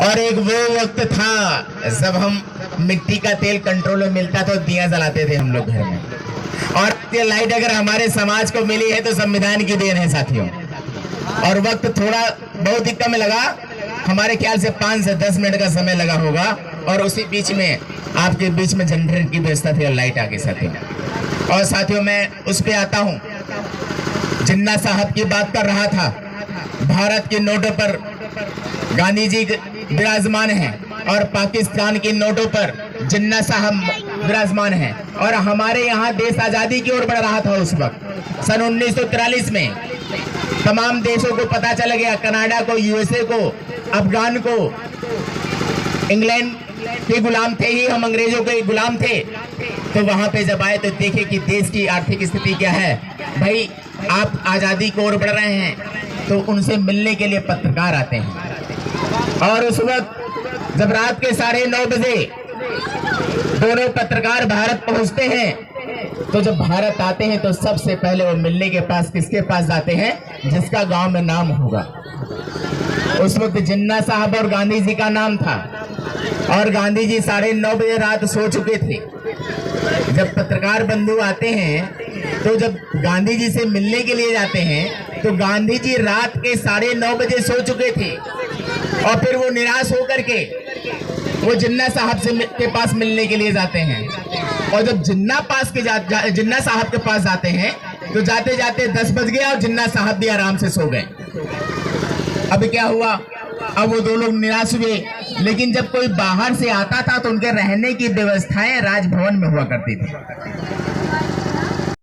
और एक वो वक्त था जब हम मिट्टी का तेल कंट्रोल में मिलता तो दिया जलाते थे हम लोग घर में। और ये लाइट अगर हमारे समाज को मिली है तो संविधान की देन है साथियों। और वक्त थोड़ा बहुत ही कम लगा, हमारे ख्याल से 5 से 10 मिनट का समय लगा होगा। और उसी बीच में आपके बीच में जनरेटर की व्यवस्था थी और लाइट आ गई साथियों। और साथियों मैं उस पे आता हूँ, जिन्ना साहब की बात कर रहा था। भारत के नोटों पर गांधी जी विराजमान हैं और पाकिस्तान के नोटों पर जिन्ना साहब विराजमान हैं। और हमारे यहाँ देश आजादी की ओर बढ़ रहा था उस वक्त सन 1943 में। तमाम देशों को पता चल गया, कनाडा को, यूएसए को, अफगान को, इंग्लैंड के गुलाम थे ही, हम अंग्रेजों के गुलाम थे। तो वहां पे जब आए तो देखे कि देश की आर्थिक स्थिति क्या है। भाई आप आजादी की ओर बढ़ रहे हैं, तो उनसे मिलने के लिए पत्रकार आते हैं। और उस वक्त जब रात के 9:30 बजे दोनों पत्रकार भारत पहुंचते हैं, तो जब भारत आते हैं तो सबसे पहले वो मिलने के पास किसके पास जाते हैं, जिसका गांव में नाम होगा। उस वक्त जिन्ना साहब और गांधी जी का नाम था। और गांधी जी 9:30 बजे रात सो चुके थे। जब पत्रकार बंधु आते हैं तो जब गांधी जी से मिलने के लिए जाते हैं तो गांधी जी रात के 9:30 बजे सो चुके थे। और फिर वो निराश होकर के वो जिन्ना साहब के पास मिलने के लिए जाते हैं। और जब जिन्ना साहब के पास जाते हैं तो जाते जाते 10 बज गया और जिन्ना साहब भी आराम से सो गए। अब क्या हुआ, अब वो दो लोग निराश हुए। लेकिन जब कोई बाहर से आता था तो उनके रहने की व्यवस्थाएं राजभवन में हुआ करती थी।